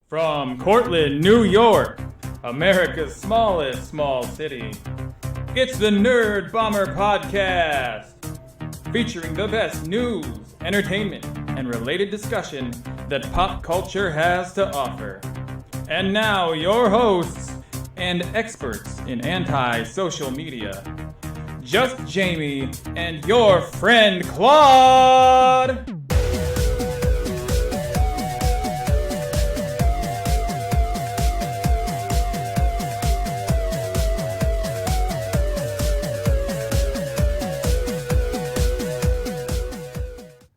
From Cortland, New York, America's smallest small city, it's the Nerd Bomber Podcast, featuring the best news, entertainment, and related discussion that pop culture has to offer. And now, your hosts and experts in anti-social media, Just Jamie and your friend Claude!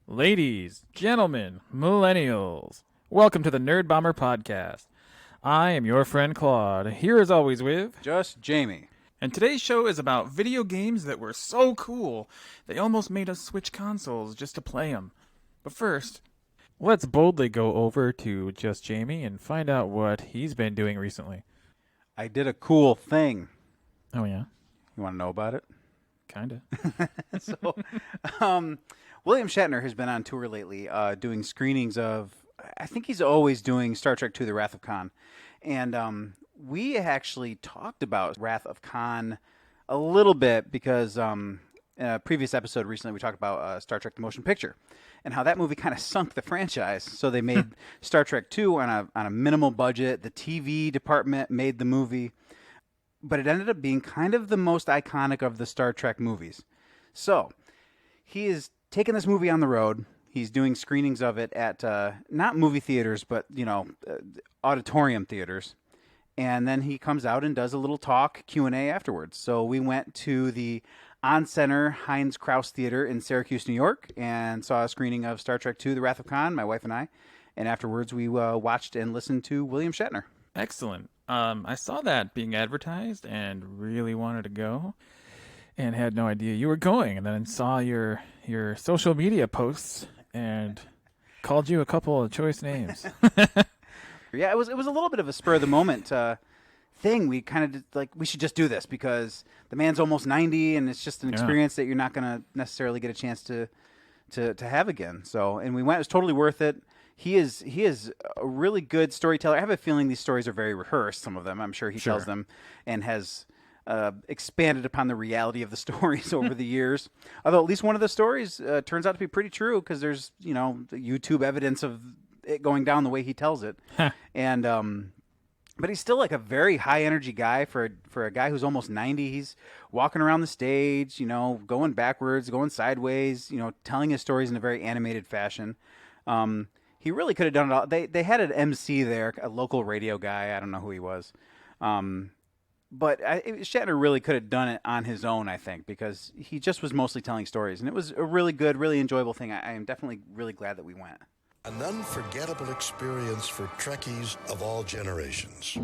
Ladies, gentlemen, millennials, welcome to the Nerd Bomber Podcast. I am your friend Claude, here as always with... Just Jamie. And today's show is about video games that were so cool, they almost made us switch consoles just to play them. But first, let's boldly go over to Just Jamie and find out what he's been doing recently. I did a cool thing. Oh, yeah? You want to know about it? Kinda. So, William Shatner has been on tour lately, doing screenings of, I think he's always doing Star Trek II, The Wrath of Khan. And we actually talked about Wrath of Khan a little bit because in a previous episode recently we talked about Star Trek The Motion Picture and how that movie kind of sunk the franchise. So they made Star Trek II on a minimal budget. The TV department made the movie, but it ended up being kind of the most iconic of the Star Trek movies. So he is taking this movie on the road. He's doing screenings of it at not movie theaters, but auditorium theaters. And then he comes out and does a little talk Q&A afterwards. So we went to the On Center Heinz Krause Theater in Syracuse, New York, and saw a screening of Star Trek II: The Wrath of Khan, my wife and I. And afterwards, we watched and listened to William Shatner. Excellent. I saw that being advertised and really wanted to go. And had no idea you were going, and then saw your social media posts and called you a couple of choice names. Yeah, it was a little bit of a spur of the moment thing. We kind of like we should just do this because the man's almost 90, and it's just an experience that you're not going to necessarily get a chance to have again. So, and we went. It was totally worth it. He is a really good storyteller. I have a feeling these stories are very rehearsed. Some of them, I'm sure he tells them, and has expanded upon the reality of the stories over the years. Although at least one of the stories turns out to be pretty true because there's, the YouTube evidence of it going down the way he tells it. And but he's still like a very high energy guy for a guy who's almost 90. He's walking around the stage, going backwards, going sideways, telling his stories in a very animated fashion. He really could have done it all. They had an MC there, a local radio guy. I don't know who he was. But Shatner really could have done it on his own, I think, because he just was mostly telling stories. And it was a really good, really enjoyable thing. I am definitely really glad that we went. An unforgettable experience for Trekkies of all generations.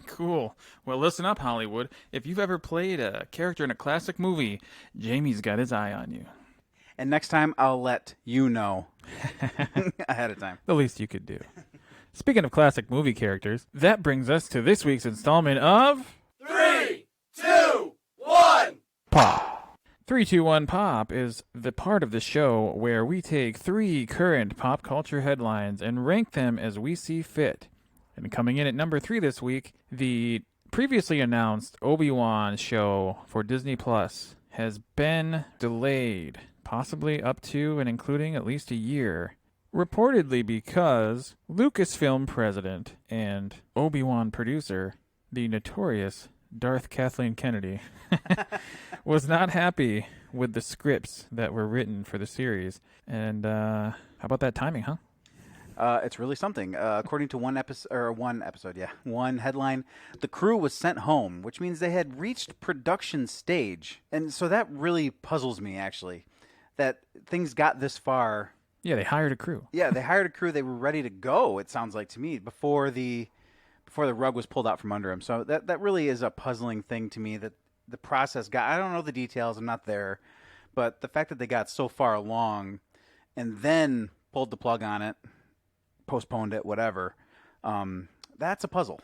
Cool. Well, listen up, Hollywood. If you've ever played a character in a classic movie, Jamie's got his eye on you. And next time, I'll let you know ahead of time. The least you could do. Speaking of classic movie characters, that brings us to this week's installment of... 3, 2, 1... Pop. 3, 2, 1 Pop is the part of the show where we take 3 current pop culture headlines and rank them as we see fit. And coming in at number 3 this week, the previously announced Obi-Wan show for Disney Plus has been delayed, possibly up to and including at least a year. Reportedly because Lucasfilm president and Obi-Wan producer, the notorious Darth Kathleen Kennedy, was not happy with the scripts that were written for the series. And how about that timing, huh? It's really something. According to one headline, the crew was sent home, which means they had reached production stage. And so that really puzzles me, actually, that things got this far. Yeah, they hired a crew. Yeah, they hired a crew. They were ready to go, it sounds like to me, before the rug was pulled out from under them. So that really is a puzzling thing to me, that the process got... I don't know the details. I'm not there. But the fact that they got so far along and then pulled the plug on it, postponed it, whatever, that's a puzzle.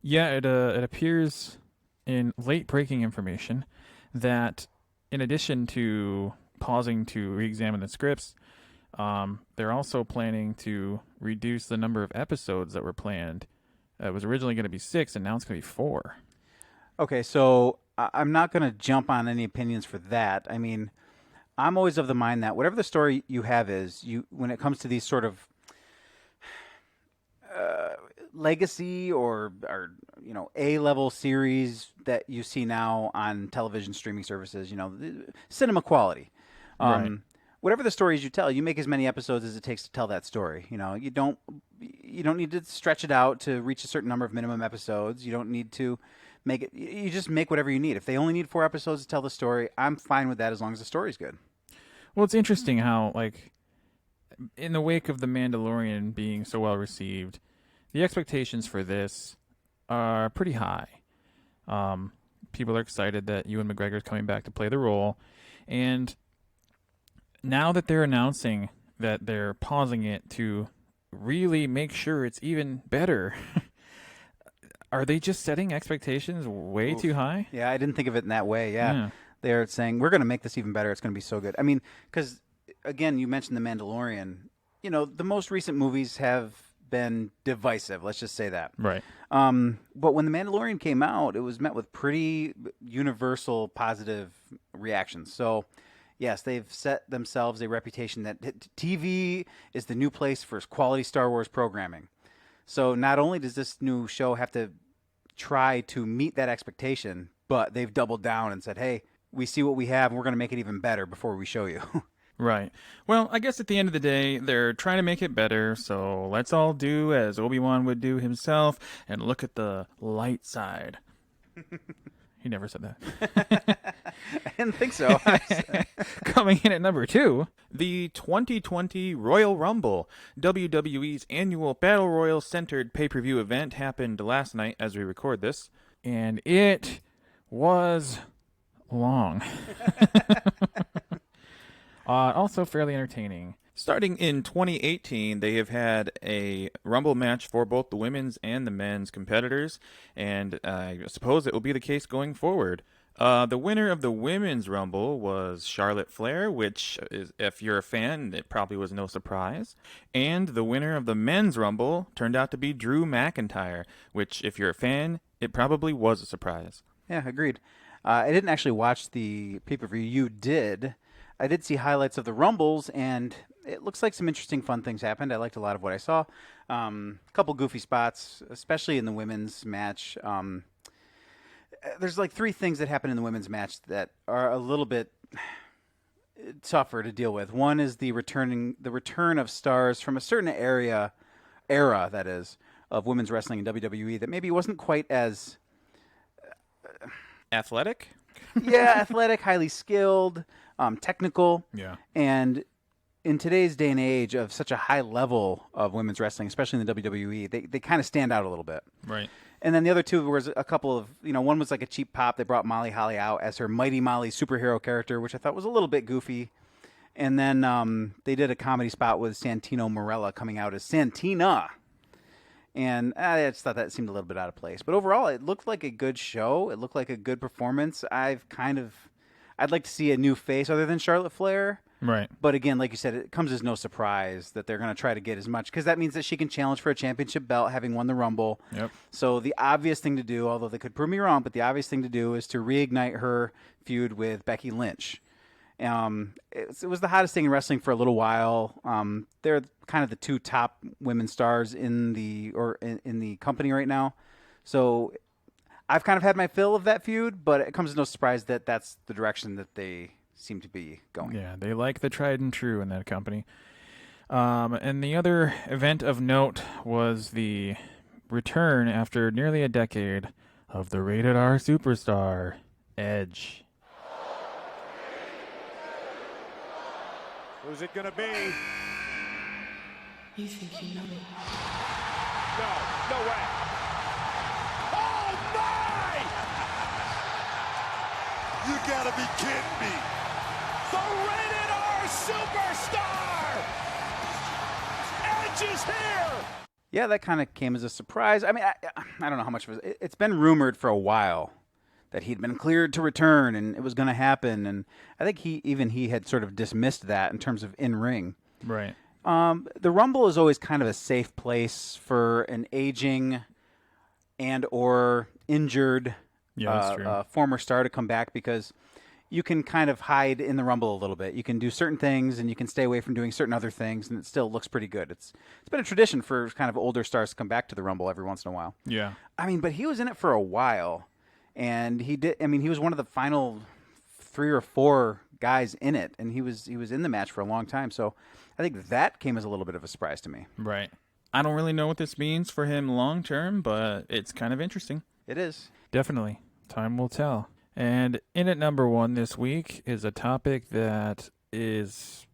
Yeah, it appears in late-breaking information that in addition to pausing to re-examine the scripts, They're also planning to reduce the number of episodes that were planned. It was originally going to be 6, and now it's going to be 4. Okay, so I'm not going to jump on any opinions for that. I mean, I'm always of the mind that whatever the story you have is, when it comes to these sort of legacy or A-level series that you see now on television streaming services, cinema quality. Right. Whatever the stories you tell, you make as many episodes as it takes to tell that story. You don't need to stretch it out to reach a certain number of minimum episodes. You don't need to make it. You just make whatever you need. If they only need 4 episodes to tell the story, I'm fine with that as long as the story's good. Well, it's interesting how, in the wake of The Mandalorian being so well received, the expectations for this are pretty high. People are excited that Ewan McGregor is coming back to play the role, and now that they're announcing that they're pausing it to really make sure it's even better, are they just setting expectations way too high? Yeah, I didn't think of it in that way. Yeah. They're saying, we're going to make this even better. It's going to be so good. I mean, because, again, you mentioned The Mandalorian. The most recent movies have been divisive. Let's just say that. Right. But when The Mandalorian came out, it was met with pretty universal positive reactions. So, yes, they've set themselves a reputation that TV is the new place for quality Star Wars programming. So not only does this new show have to try to meet that expectation, but they've doubled down and said, hey, we see what we have, and we're going to make it even better before we show you. Right. Well, I guess at the end of the day, they're trying to make it better, so let's all do as Obi-Wan would do himself and look at the light side. He never said that. I didn't think so. Coming in at number 2, the 2020 Royal Rumble, WWE's annual Battle Royal-centered pay-per-view event, happened last night as we record this, and it was long. Also fairly entertaining. Starting in 2018, they have had a Rumble match for both the women's and the men's competitors, and I suppose it will be the case going forward. The winner of the women's Rumble was Charlotte Flair, which, if you're a fan, it probably was no surprise. And the winner of the men's Rumble turned out to be Drew McIntyre, which, if you're a fan, it probably was a surprise. Yeah, agreed. I didn't actually watch the pay-per-view. You did. I did see highlights of the Rumbles, and it looks like some interesting, fun things happened. I liked a lot of what I saw. A couple goofy spots, especially in the women's match. There's 3 things that happen in the women's match that are a little bit tougher to deal with. One is the return of stars from a certain era that is, of women's wrestling in WWE that maybe wasn't quite as Athletic? Yeah, athletic, highly skilled, technical. Yeah. And in today's day and age of such a high level of women's wrestling, especially in the WWE, they kind of stand out a little bit. Right. And then the other two was a couple of, one was like a cheap pop. They brought Molly Holly out as her Mighty Molly superhero character, which I thought was a little bit goofy. And then they did a comedy spot with Santino Marella coming out as Santina. And I just thought that seemed a little bit out of place. But overall, it looked like a good show. It looked like a good performance. I'd like to see a new face other than Charlotte Flair. Right. But again, like you said, it comes as no surprise that they're going to try to get as much, because that means that she can challenge for a championship belt, having won the Rumble. Yep. So the obvious thing to do, although they could prove me wrong, but the obvious thing to do is to reignite her feud with Becky Lynch. It was the hottest thing in wrestling for a little while. They're kind of the two top women stars in the company right now. So I've kind of had my fill of that feud, but it comes as no surprise that that's the direction that they seem to be going. Yeah, they like the tried and true in that company. And the other event of note was the return after nearly a decade of the rated R superstar, Edge. Who's it going to be? You think you know me? No way. Oh, my! You gotta be kidding me. The rated R superstar! Edge is here! Yeah, that kind of came as a surprise. I mean, I don't know how much of it. It's been rumored for a while that he'd been cleared to return and it was going to happen. And I think he had sort of dismissed that in terms of in-ring. Right. The Rumble is always kind of a safe place for an aging and or injured that's true. former star to come back, because you can kind of hide in the Rumble a little bit. You can do certain things, and you can stay away from doing certain other things, and it still looks pretty good. It's been a tradition for kind of older stars to come back to the Rumble every once in a while. Yeah. I mean, but he was in it for a while, and he was one of the final 3 or 4 guys in it, and he was in the match for a long time. So I think that came as a little bit of a surprise to me. Right. I don't really know what this means for him long term, but it's kind of interesting. It is. Definitely. Time will tell. And in at number 1 this week is a topic that is,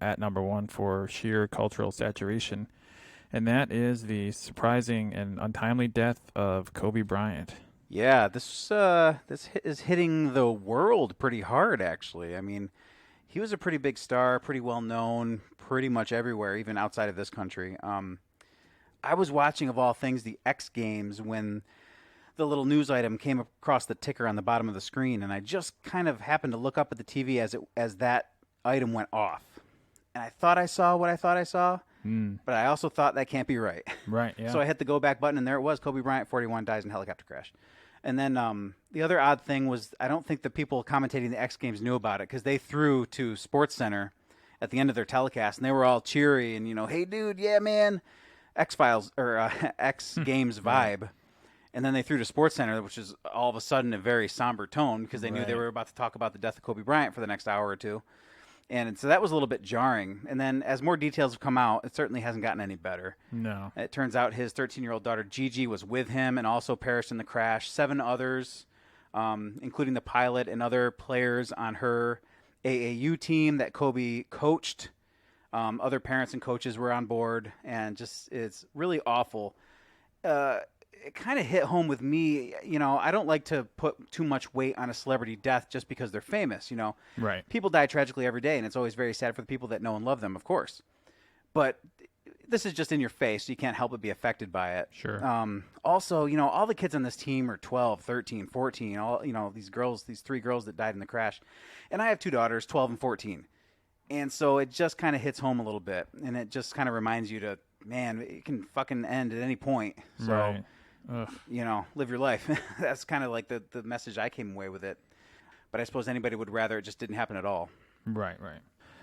at number 1 for sheer cultural saturation. And that is the surprising and untimely death of Kobe Bryant. Yeah, this is hitting the world pretty hard, actually. I mean, he was a pretty big star, pretty well known, pretty much everywhere, even outside of this country. I was watching, of all things, the X Games when the little news item came across the ticker on the bottom of the screen, and I just kind of happened to look up at the TV as that item went off. And I thought I saw what I thought I saw, but I also thought that can't be right. Right, yeah. So I hit the go back button, and there it was. Kobe Bryant, 41, dies in a helicopter crash. And then the other odd thing was, I don't think the people commentating the X Games knew about it, because they threw to SportsCenter at the end of their telecast, and they were all cheery and, hey, dude, yeah, man, X-Files or X Games vibe. And then they threw to SportsCenter, which is all of a sudden a very somber tone, because they knew they were about to talk about the death of Kobe Bryant for the next hour or two. And so that was a little bit jarring. And then as more details have come out, it certainly hasn't gotten any better. No. It turns out his 13-year-old daughter, Gigi, was with him and also perished in the crash. 7 others, including the pilot and other players on her AAU team that Kobe coached. Other parents and coaches were on board. And just, it's really awful. It kind of hit home with me. I don't like to put too much weight on a celebrity death just because they're famous. Right. People die tragically every day, and it's always very sad for the people that know and love them, of course. But this is just in your face, so you can't help but be affected by it. Sure. Also, all the kids on this team are 12, 13, 14, all, these 3 girls that died in the crash. And I have 2 daughters, 12 and 14. And so it just kind of hits home a little bit, and it just kind of reminds you to, man, it can fucking end at any point. So, right. Live your life. That's kind of like the message I came away with it. But I suppose anybody would rather it just didn't happen at all. Right.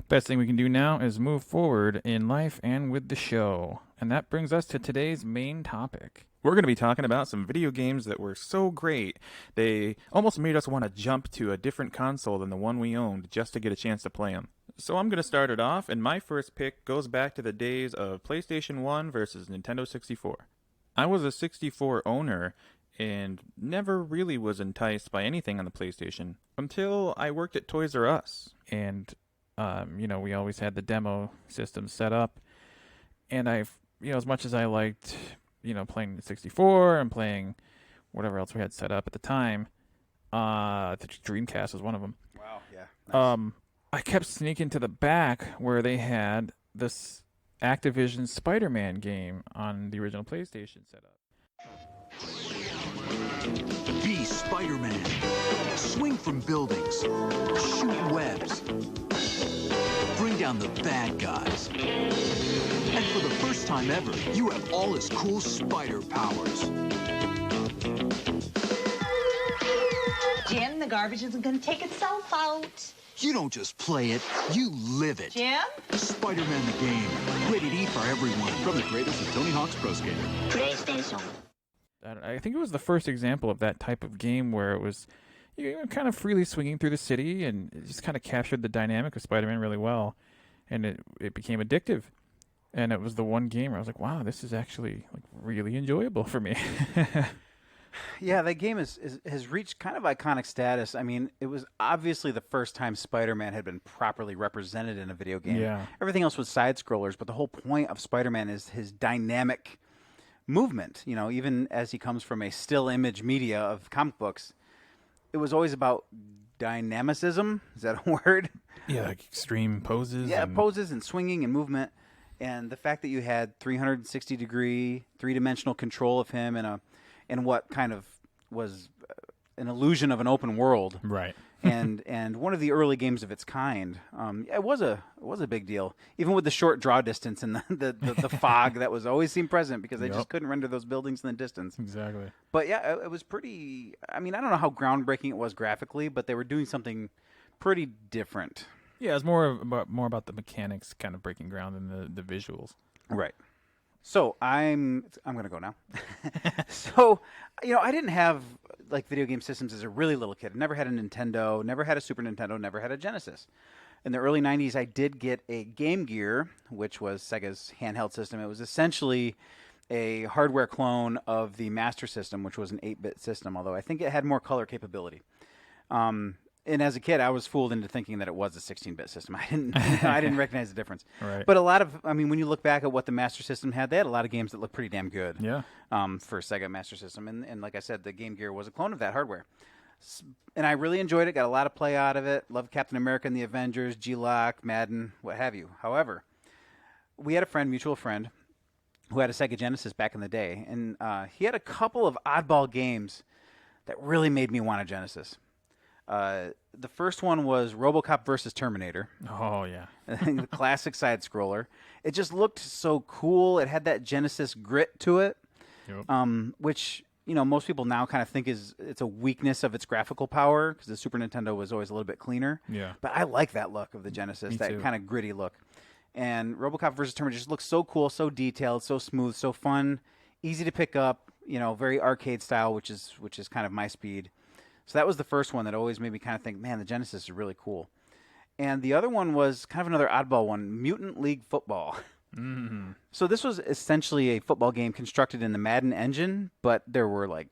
Best thing we can do now is move forward in life and with the show. And that brings us to today's main topic. We're going to be talking about some video games that were so great, they almost made us want to jump to a different console than the one we owned just to get a chance to play them. So I'm going to start it off, and my first pick goes back to the days of PlayStation 1 versus Nintendo 64. I was a 64 owner and never really was enticed by anything on the PlayStation until I worked at Toys R Us. And, we always had the demo system set up. And as much as I liked, playing the 64 and playing whatever else we had set up at the time, the Dreamcast was one of them. Wow, yeah. Nice. I kept sneaking to the back where they had this Activision Spider-Man game on the original PlayStation setup. Be Spider-Man. Swing from buildings. Shoot webs. Bring down the bad guys. And for the first time ever, you have all his cool spider powers. Jim, the garbage isn't going to take itself out. You don't just play it, you live it. Jim? Spider-Man the game. Rated E for everyone. From the creators of Tony Hawk's Pro Skater. PlayStation. I think it was the first example of that type of game where it was kind of freely swinging through the city, and it just kind of captured the dynamic of Spider-Man really well. And it became addictive. And it was the one game where I was like, wow, this is actually really enjoyable for me. Yeah, that game has reached kind of iconic status. I mean, it was obviously the first time Spider-Man had been properly represented in a video game. Yeah. Everything else was side-scrollers, but the whole point of Spider-Man is his dynamic movement. Even as he comes from a still image media of comic books, it was always about dynamicism. Is that a word? Yeah, extreme poses. Yeah, poses and swinging and movement. And the fact that you had 360-degree, 3-dimensional control of him in what kind of was an illusion of an open world. Right. and one of the early games of its kind. It was a big deal, even with the short draw distance and the fog that was always seemed present because they just couldn't render those buildings in the distance. Exactly. But yeah, it was pretty. I mean, I don't know how groundbreaking it was graphically, but they were doing something pretty different. Yeah, it's more about the mechanics kind of breaking ground than the visuals. Right. So I'm gonna go now. So, I didn't have like video game systems as a really little kid. I never had a Nintendo, never had a Super Nintendo, never had a Genesis. In the early 90s, I did get a Game Gear, which was Sega's handheld system. It was essentially a hardware clone of the Master System, which was an 8-bit system, although I think it had more color capability. And as a kid, I was fooled into thinking that it was a 16-bit system. I didn't recognize the difference. Right. But when you look back at what the Master System had, they had a lot of games that looked pretty damn good. Yeah. For Sega Master System, and like I said, the Game Gear was a clone of that hardware. And I really enjoyed it. Got a lot of play out of it. Loved Captain America and the Avengers, G-Lock, Madden, what have you. However, we had a mutual friend, who had a Sega Genesis back in the day, and he had a couple of oddball games that really made me want a Genesis. The first one was RoboCop versus Terminator. Oh, yeah. The classic side-scroller. It just looked so cool. It had that Genesis grit to it, which, most people now kind of think it's a weakness of its graphical power because the Super Nintendo was always a little bit cleaner. Yeah. But I like that look of the Genesis, that kind of gritty look. And RoboCop versus Terminator just looks so cool, so detailed, so smooth, so fun, easy to pick up, very arcade style, which is kind of my speed. So that was the first one that always made me kind of think, man, the Genesis is really cool. And the other one was kind of another oddball one, Mutant League Football. Mm-hmm. So this was essentially a football game constructed in the Madden engine, but there were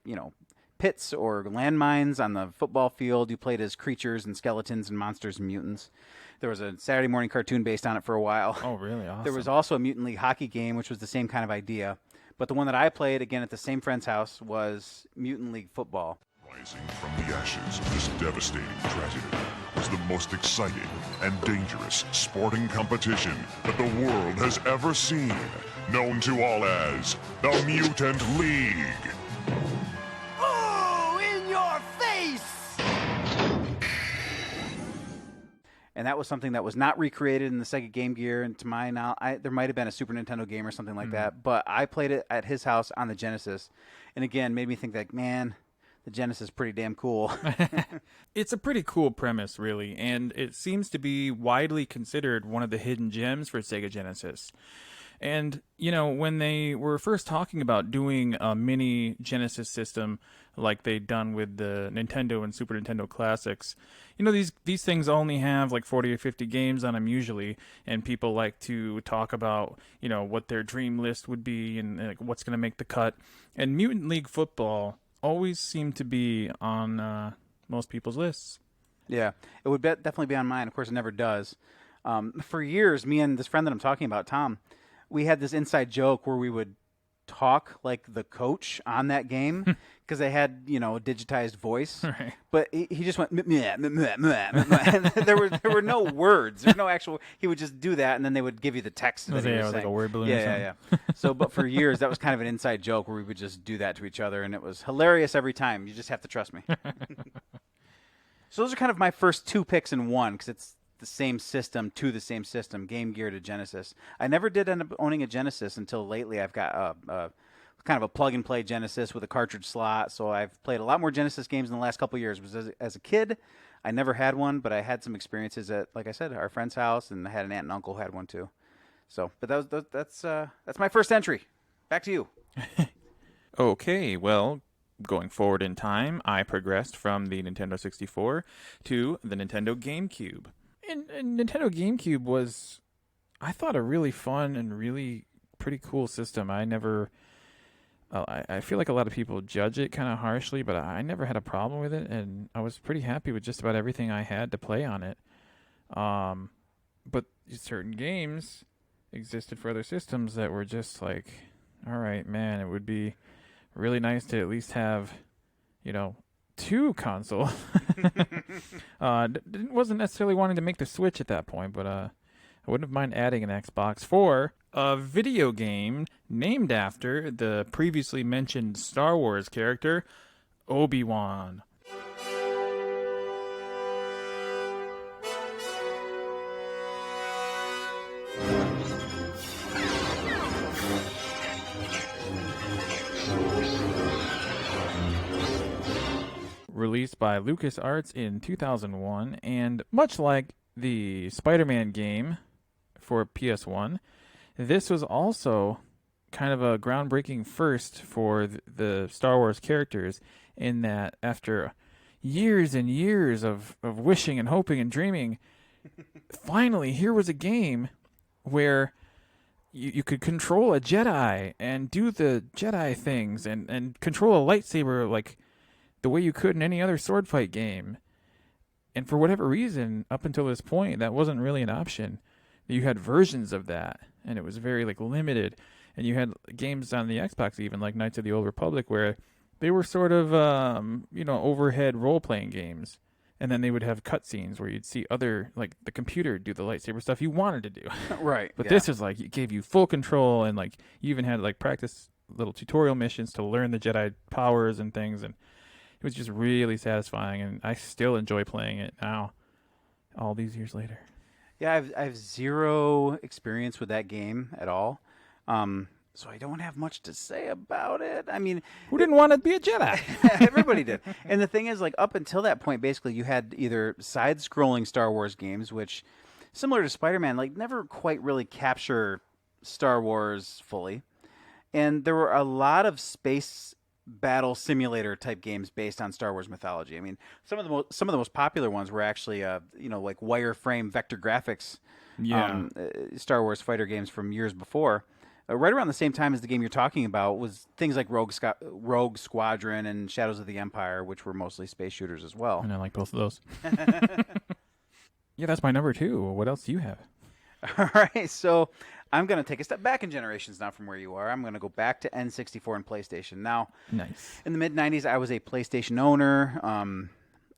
pits or landmines on the football field. You played as creatures and skeletons and monsters and mutants. There was a Saturday morning cartoon based on it for a while. Oh, really? Awesome. There was also a Mutant League hockey game, which was the same kind of idea. But the one that I played, again, at the same friend's house was Mutant League Football. Rising from the ashes of this devastating tragedy was the most exciting and dangerous sporting competition that the world has ever seen, known to all as the Mutant League. Oh, in your face! And that was something that was not recreated in the Sega Game Gear. And to my knowledge, there might have been a Super Nintendo game or something like that. But I played it at his house on the Genesis. And again, made me think like, man, the Genesis is pretty damn cool. It's a pretty cool premise, really, and it seems to be widely considered one of the hidden gems for Sega Genesis. And, when they were first talking about doing a mini Genesis system like they'd done with the Nintendo and Super Nintendo classics, these things only have like 40 or 50 games on them usually, and people like to talk about, what their dream list would be and what's going to make the cut. And Mutant League Football always seem to be on most people's lists. Yeah, it would definitely be on mine. Of course, it never does. For years, me and this friend that I'm talking about, Tom, we had this inside joke where we would talk like the coach on that game because they had, a digitized voice. Right. But he just went, meh, meh, meh, meh, meh. There were no words. There's no actual. He would just do that, and then they would give you the text that he was saying. Like a word balloon. Yeah. So, but for years, that was kind of an inside joke where we would just do that to each other, and it was hilarious every time. You just have to trust me. So those are kind of my first two picks in one because it's the same system to the same system, Game Gear to Genesis. I never did end up owning a Genesis until lately. I've got kind of a plug-and-play Genesis with a cartridge slot, so I've played a lot more Genesis games in the last couple of years. As a kid, I never had one, but I had some experiences at, like I said, our friend's house, and I had an aunt and uncle who had one too. So, but that's my first entry. Back to you. Okay, well, going forward in time, I progressed from the Nintendo 64 to the Nintendo GameCube. And Nintendo GameCube was, I thought, a really fun and really pretty cool system. I feel like a lot of people judge it kind of harshly, but I never had a problem with it, and I was pretty happy with just about everything I had to play on it. But certain games existed for other systems that were just like, all right, man, it would be really nice to at least have, two consoles. Wasn't necessarily wanting to make the switch at that point, but I wouldn't mind adding an Xbox for a video game named after the previously mentioned Star Wars character, Obi-Wan. released by LucasArts in 2001, and much like the Spider-Man game for PS1, this was also kind of a groundbreaking first for the Star Wars characters, in that after years and years of wishing and hoping and dreaming, finally here was a game where you could control a Jedi and do the Jedi things and control a lightsaber like the way you could in any other sword fight game. And for whatever reason, up until this point, that wasn't really an option. You had versions of that, and it was very like limited. And you had games on the Xbox, even like Knights of the Old Republic, where they were sort of overhead role-playing games. And then they would have cutscenes where you'd see other, like, the computer do the lightsaber stuff you wanted to do. Right. But this is like, it gave you full control, and like, you even had like practice little tutorial missions to learn the Jedi powers and things. And it was just really satisfying, and I still enjoy playing it now, all these years later. Yeah, I have zero experience with that game at all. So I don't have much to say about it. I mean, who didn't want to be a Jedi? Everybody did. And the thing is, like, up until that point, basically, you had either side-scrolling Star Wars games, which, similar to Spider-Man, like, never quite really capture Star Wars fully. And there were a lot of space battle simulator type games based on Star Wars mythology. I mean, some of the most popular ones were actually, like wireframe vector graphics, Star Wars fighter games from years before. Right around the same time as the game you're talking about was things like Rogue Squadron and Shadows of the Empire, which were mostly space shooters as well. And I like both of those. Yeah, that's my number 2. What else do you have? All right, so I'm going to take a step back in generations now from where you are. I'm going to go back to N64 and PlayStation. Now, nice. In the mid-'90s, I was a PlayStation owner,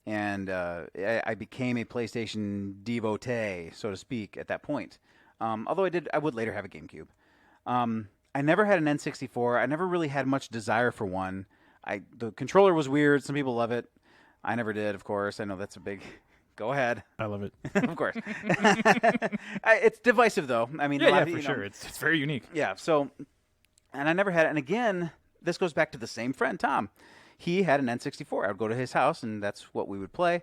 and I became a PlayStation devotee, so to speak, at that point. Although I would later have a GameCube. I never had an N64. I never really had much desire for one. The controller was weird. Some people love it. I never did, of course. I know that's a big... Go ahead. I love it. Of course. It's divisive, though. I mean, for sure. It's very unique. Yeah, so... And I never had it. And again, this goes back to the same friend, Tom. He had an N64. I would go to his house, and that's what we would play.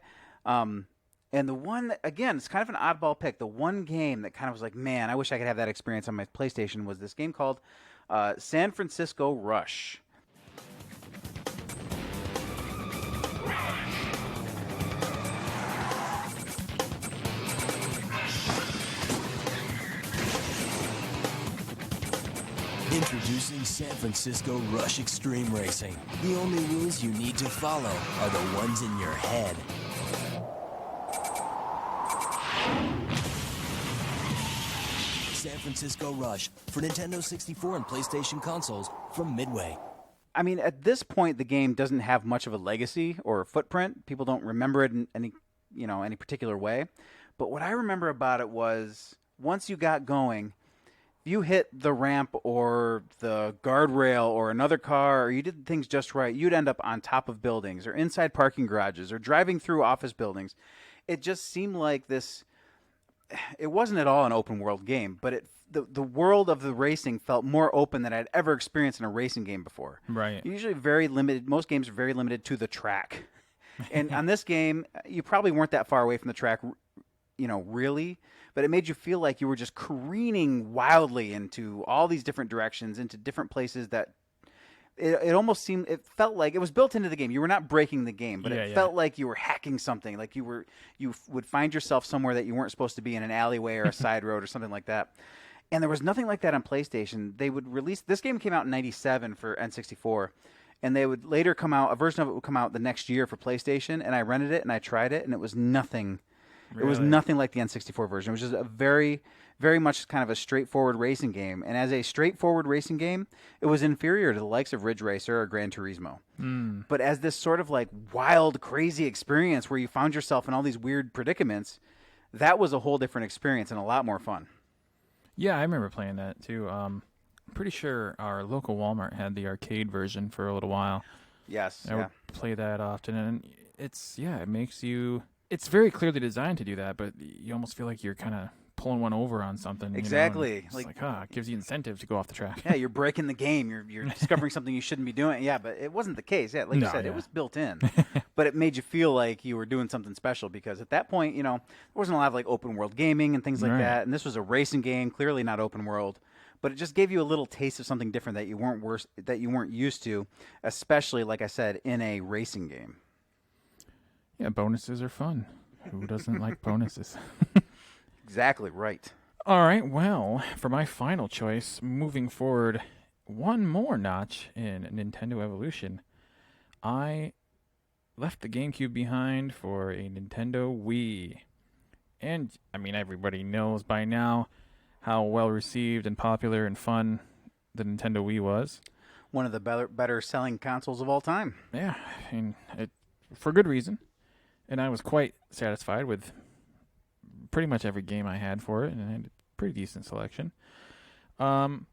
And the one, again, it's kind of an oddball pick. The one game that kind of was like, man, I wish I could have that experience on my PlayStation was this game called San Francisco Rush. Introducing San Francisco Rush Extreme Racing. The only rules you need to follow are the ones in your head. San Francisco Rush for Nintendo 64 and PlayStation consoles from Midway. I mean, at this point, the game doesn't have much of a legacy or a footprint. People don't remember it in any particular way. But what I remember about it was once you got going, you hit the ramp or the guardrail or another car, or you did things just right, you'd end up on top of buildings or inside parking garages or driving through office buildings. It just seemed like this. It wasn't at all an open world game, but the world of the racing felt more open than I'd ever experienced in a racing game before. Right. Usually very limited. Most games are very limited to the track. And on this game, you probably weren't that far away from the track, really. But it made you feel like you were just careening wildly into all these different directions, into different places that it almost seemed, it felt like it was built into the game. You were not breaking the game, but it felt like you were hacking something, like you would find yourself somewhere that you weren't supposed to be, in an alleyway or a side road or something like that. And there was nothing like that on PlayStation. They would release, this game came out in 97 for N64, and they would later come out, a version of it would come out the next year for PlayStation, and I rented it and I tried it, and it was nothing. Really? It was nothing like the N64 version. It was just a very, very much kind of a straightforward racing game. And as a straightforward racing game, it was inferior to the likes of Ridge Racer or Gran Turismo. Mm. But as this sort of like wild, crazy experience where you found yourself in all these weird predicaments, that was a whole different experience and a lot more fun. Yeah, I remember playing that too. I'm pretty sure our local Walmart had the arcade version for a little while. Yes. I would play that often. And it makes you... It's very clearly designed to do that, but you almost feel like you're kind of pulling one over on something. Exactly. You know, it gives you incentive to go off the track. Yeah, you're breaking the game. You're discovering something you shouldn't be doing. Yeah, but it wasn't the case. Yeah, like you said, it was built in. But it made you feel like you were doing something special because at that point, there wasn't a lot of like open world gaming and things like that. And this was a racing game, clearly not open world. But it just gave you a little taste of something different that you weren't used to, especially, like I said, in a racing game. Yeah, bonuses are fun. Who doesn't like bonuses? Exactly right. All right, well, for my final choice, moving forward one more notch in Nintendo evolution, I left the GameCube behind for a Nintendo Wii. And, everybody knows by now how well-received and popular and fun the Nintendo Wii was. One of the better-selling consoles of all time. Yeah, for good reason. And I was quite satisfied with pretty much every game I had for it, and I had a pretty decent selection. However,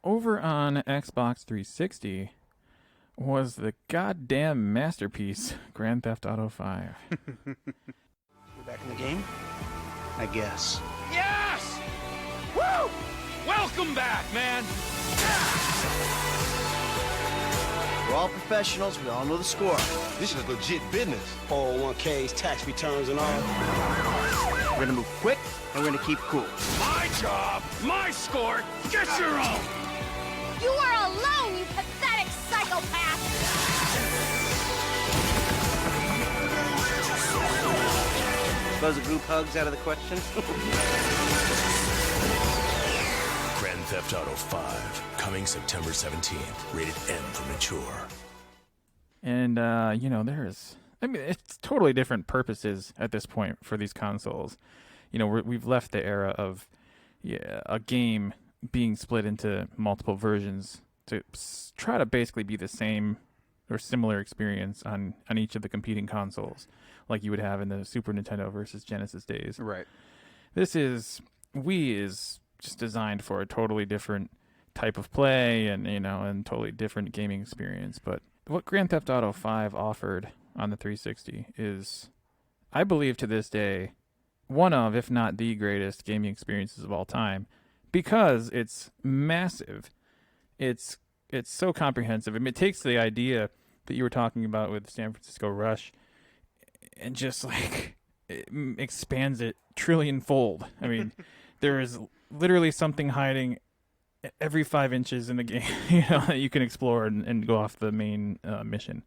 over on Xbox 360 was the goddamn masterpiece, Grand Theft Auto 5. We're back in the game? I guess. Yes! Woo! Welcome back, man! We're all professionals. We all know the score. This is legit business. 401ks, tax returns, and all. We're going to move quick, and we're going to keep cool. My job, my score, get your own! You are alone, you pathetic psychopath! Suppose a group hug's out of the question? Grand Theft Auto 5, coming September 17th. Rated M for mature. And, it's totally different purposes at this point for these consoles. We've left the era of a game being split into multiple versions to try to basically be the same or similar experience on each of the competing consoles, like you would have in the Super Nintendo versus Genesis days. Right. Wii is just designed for a totally different type of play and totally different gaming experience. But what Grand Theft Auto 5 offered on the 360 is, I believe to this day, one of, if not the greatest gaming experiences of all time, because it's massive. It's so comprehensive. It takes the idea that you were talking about with San Francisco Rush and just it expands it trillion-fold. There is literally something hiding every 5 inches in the game, that you can explore and go off the main mission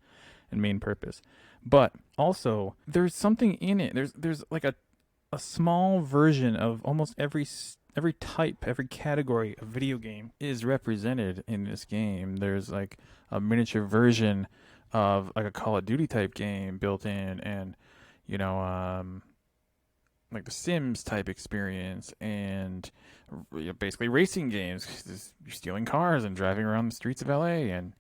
and main purpose. But also, there's something in it. There's like a small version of almost every type, every category of video game is represented in this game. There's like a miniature version of like a Call of Duty type game built in, and like the Sims type experience, and basically racing games. You're stealing cars and driving around the streets of LA, and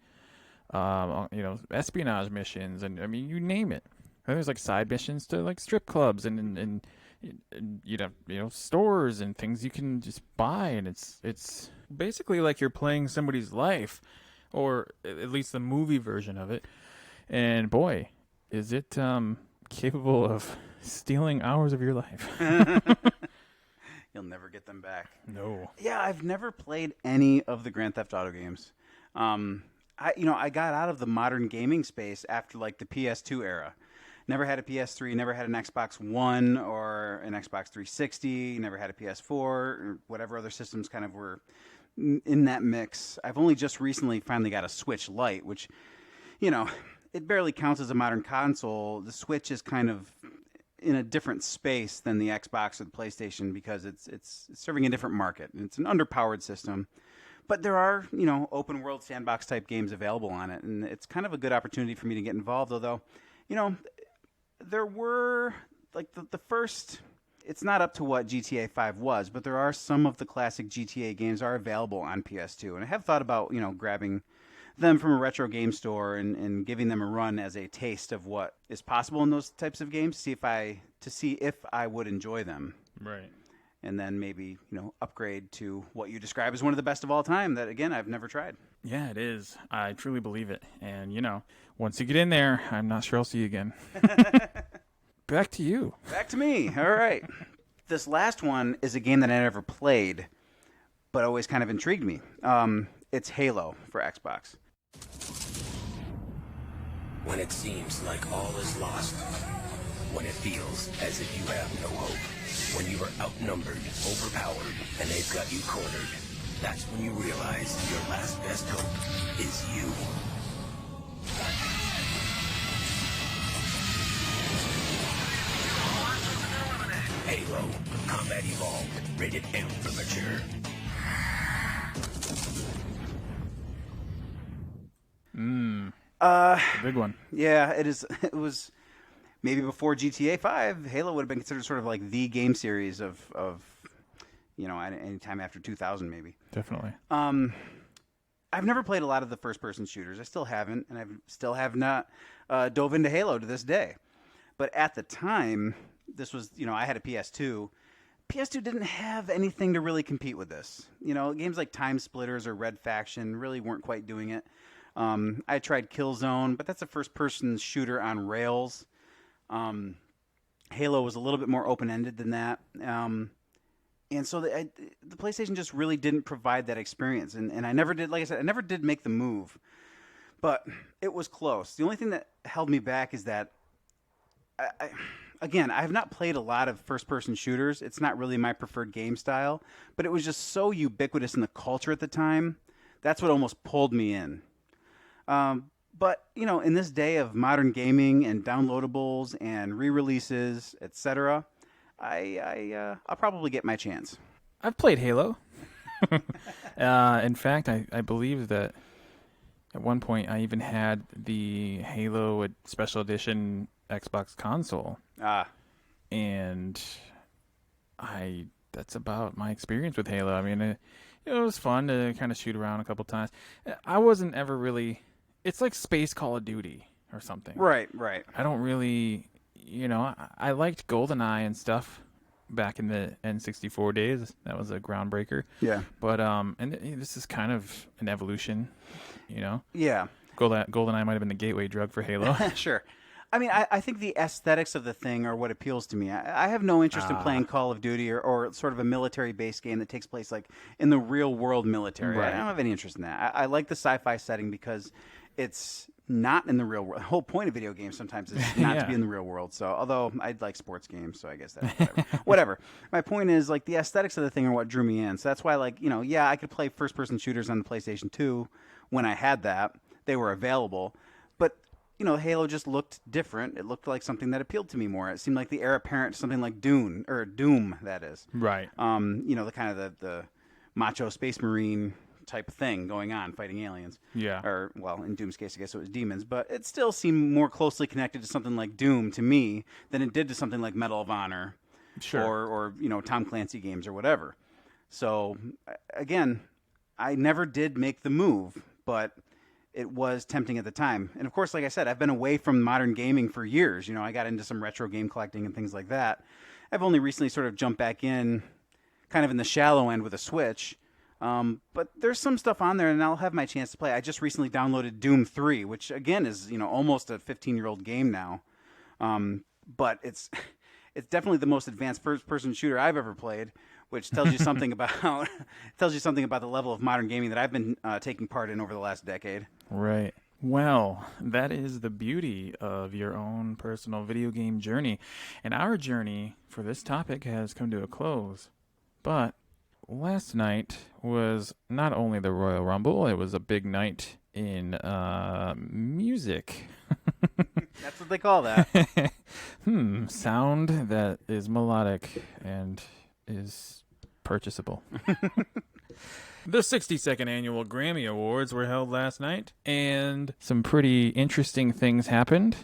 espionage missions, and you name it. And there's like side missions to like strip clubs and stores and things you can just buy, and it's basically like you're playing somebody's life, or at least the movie version of it. And boy, is it capable of stealing hours of your life. You'll never get them back. No. Yeah, I've never played any of the Grand Theft Auto games. I got out of the modern gaming space after like the PS2 era. Never had a PS3, never had an Xbox One or an Xbox 360, never had a PS4 or whatever other systems kind of were in that mix. I've only just recently finally got a Switch Lite, which, it barely counts as a modern console. The Switch is kind of in a different space than the Xbox or the PlayStation because it's serving a different market. It's an underpowered system. But there are, open world sandbox type games available on it, and it's kind of a good opportunity for me to get involved, although, there were, like, the first, it's not up to what GTA 5 was, but there are some of the classic GTA games are available on PS2, and I have thought about, grabbing them from a retro game store and giving them a run as a taste of what is possible in those types of games, to see if I would enjoy them. Right. And then maybe, upgrade to what you describe as one of the best of all time that, again, I've never tried. Yeah, it is. I truly believe it. And, once you get in there, I'm not sure I'll see you again. Back to you. Back to me. All right. This last one is a game that I never played, but always kind of intrigued me. It's Halo for Xbox. When it seems like all is lost. When it feels as if you have no hope. When you are outnumbered, overpowered, and they've got you cornered. That's when you realize your last best hope is you. Halo, Combat Evolved, rated M for mature. A big one. Yeah, it is. It was maybe before GTA 5. Halo would have been considered sort of like the game series of any time after 2000, maybe. Definitely. I've never played a lot of the first-person shooters. I still haven't, and I still have not dove into Halo to this day. But at the time, this was, I had a PS2. PS2 didn't have anything to really compete with this. Games like Time Splitters or Red Faction really weren't quite doing it. I tried Killzone, but that's a first-person shooter on rails. Halo was a little bit more open-ended than that. And so the PlayStation just really didn't provide that experience. And I never did, like I said, I never did make the move. But it was close. The only thing that held me back is that, I have not played a lot of first-person shooters. It's not really my preferred game style. But it was just so ubiquitous in the culture at the time. That's what almost pulled me in. But, in this day of modern gaming and downloadables and re-releases, etc., I'll probably get my chance. I've played Halo. In fact, I believe that at one point I even had the Halo Special Edition Xbox console. And that's about my experience with Halo. I mean, it was fun to kind of shoot around a couple times. I wasn't ever really... It's like Space Call of Duty or something. Right. I don't really... I liked GoldenEye and stuff back in the N64 days. That was a groundbreaker. Yeah. But this is kind of an evolution, Yeah. GoldenEye might have been the gateway drug for Halo. Sure. I mean, I think the aesthetics of the thing are what appeals to me. I have no interest in playing Call of Duty or sort of a military-based game that takes place like in the real-world military. Right. I don't have any interest in that. I like the sci-fi setting because it's not in the real world. The whole point of video games sometimes is not to be in the real world. So, although I like sports games, so I guess that's whatever. Whatever. My point is, like, the aesthetics of the thing are what drew me in. So that's why, like, I could play first-person shooters on the PlayStation 2 when I had that. They were available. But, Halo just looked different. It looked like something that appealed to me more. It seemed like the heir apparent to something like Doom, that is. Right. The kind of the macho space marine type of thing going on, fighting aliens. Yeah. Or, well, in Doom's case, I guess it was demons. But it still seemed more closely connected to something like Doom to me than it did to something like Medal of Honor. Sure. Or Tom Clancy games or whatever. So, again, I never did make the move, but it was tempting at the time. And, of course, like I said, I've been away from modern gaming for years. I got into some retro game collecting and things like that. I've only recently sort of jumped back in kind of in the shallow end with a Switch. But there's some stuff on there, and I'll have my chance to play. I just recently downloaded Doom 3, which, again, is almost a 15-year-old game now. But it's definitely the most advanced first-person shooter I've ever played, which tells you something about the level of modern gaming that I've been taking part in over the last decade. Right. Well, that is the beauty of your own personal video game journey. And our journey for this topic has come to a close. But last night was not only the Royal Rumble, it was a big night in music. That's what they call that. Sound that is melodic and is purchasable. The 62nd Annual Grammy Awards were held last night, and some pretty interesting things happened.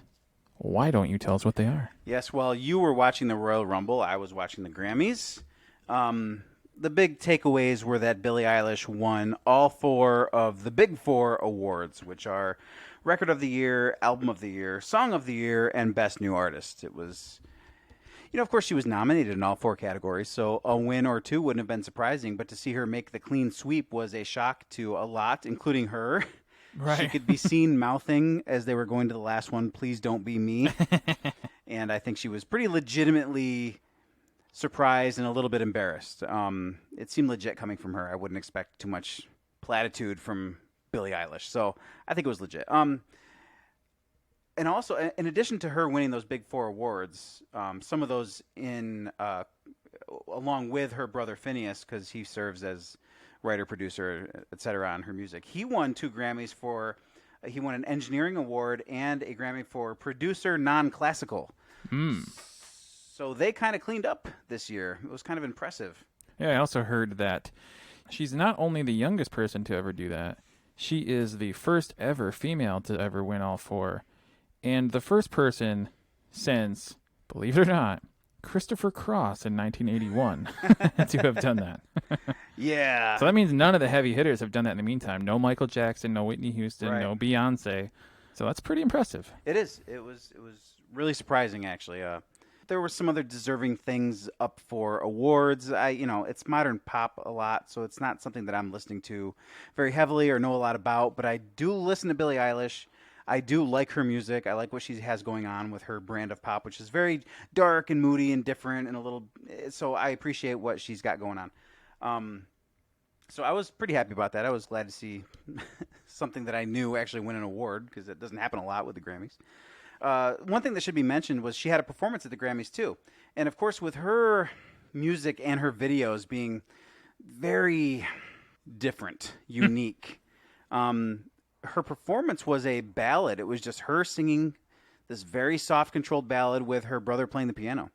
Why don't you tell us what they are? Yes, while you were watching the Royal Rumble, I was watching the Grammys. The big takeaways were that Billie Eilish won all 4 of the Big 4 awards, which are Record of the Year, Album of the Year, Song of the Year, and Best New Artist. It was, of course, she was nominated in all 4 categories, so a win or 2 wouldn't have been surprising, but to see her make the clean sweep was a shock to a lot, including her. Right. She could be seen mouthing as they were going to the last one, "Please don't be me." And I think she was pretty legitimately surprised and a little bit embarrassed. It seemed legit coming from her. I wouldn't expect too much platitude from Billie Eilish. So I think it was legit. And also, in addition to her winning those big 4 awards, some of those along with her brother Phineas, because he serves as writer, producer, etc. on her music. He won 2 Grammys for. He won an engineering award and a Grammy for producer non-classical. So they kind of cleaned up this year. It was kind of impressive. Yeah, I also heard that she's not only the youngest person to ever do that, she is the first ever female to ever win all 4. And the first person since, believe it or not, Christopher Cross in 1981 to have done that. Yeah. So that means none of the heavy hitters have done that in the meantime. No Michael Jackson, no Whitney Houston, Right. no Beyonce. So that's pretty impressive. It is. It was really surprising, actually. There were some other deserving things up for awards. It's modern pop a lot, so it's not something that I'm listening to very heavily or know a lot about. But I do listen to Billie Eilish. I do like her music. I like what she has going on with her brand of pop, which is very dark and moody and different and a little. So I appreciate what she's got going on. So I was pretty happy about that. I was glad to see something that I knew actually win an award, because it doesn't happen a lot with the Grammys. One thing that should be mentioned was she had a performance at the Grammys too. And of course, with her music and her videos being very different, unique, her performance was a ballad. It was just her singing this very soft, controlled ballad with her brother playing the piano.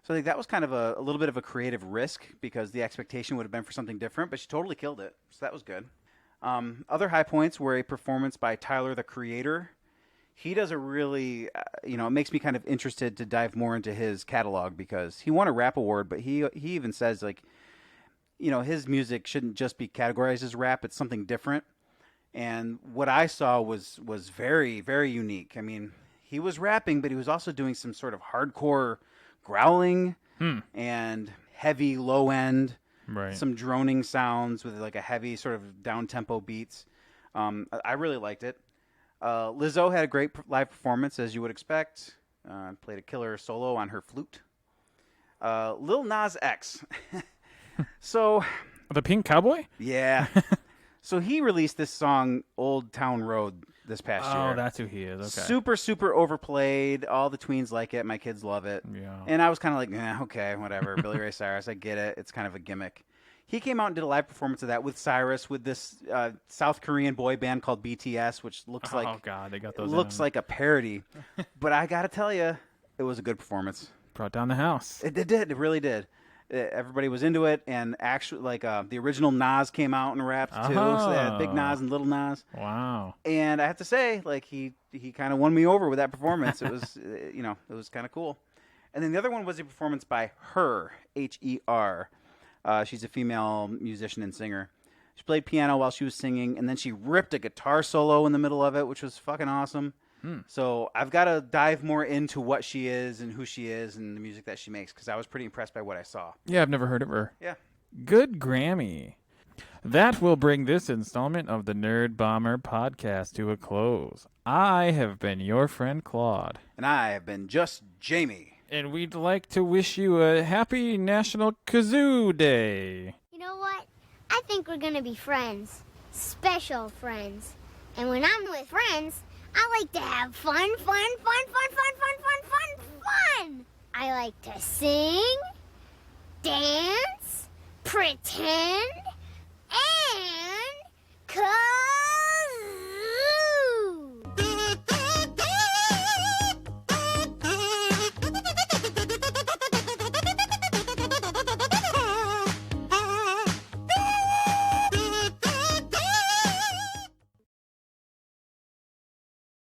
So I think that was kind of a little bit of a creative risk, because the expectation would have been for something different, but she totally killed it. So that was good. Other high points were a performance by Tyler, the Creator. He does a really, it makes me kind of interested to dive more into his catalog, because he won a rap award, but he even says, his music shouldn't just be categorized as rap. It's something different. And what I saw was very, very unique. I mean, he was rapping, but he was also doing some sort of hardcore growling and heavy low end, Right. some droning sounds with like a heavy sort of down tempo beats. I really liked it. Lizzo had a great live performance, as you would expect. Played a killer solo on her flute. Lil Nas X. So The Pink Cowboy? yeah. So he released this song, Old Town Road, this past year. Oh, that's who he is. Okay. Super, super overplayed. All the tweens like it. My kids love it. Yeah. And I was kind of like, okay, whatever. Billy Ray Cyrus, I get it. It's kind of a gimmick. He came out and did a live performance of that with Cyrus, with this South Korean boy band called BTS, which looks like, oh god, they got those. looks like a parody. But I gotta tell you, it was a good performance. Brought down the house. It did. It really did. Everybody was into it, and actually, the original Nas came out and rapped too. So they had Big Nas and Little Nas. Wow. And I have to say, he kind of won me over with that performance. It was, it was kind of cool. And then the other one was a performance by Her, Her. She's a female musician and singer. She played piano while she was singing, and then she ripped a guitar solo in the middle of it, which was fucking awesome. So I've got to dive more into what she is and who she is and the music that she makes, because I was pretty impressed by what I saw. Yeah, I've never heard of her. Yeah. Good Grammy. That will bring this installment of the Nerd Bomber podcast to a close. I have been your friend Claude. And I have been just Jamie. And we'd like to wish you a happy National Kazoo Day. You know what? I think we're gonna be friends. Special friends. And when I'm with friends, I like to have fun. I like to sing, dance, pretend,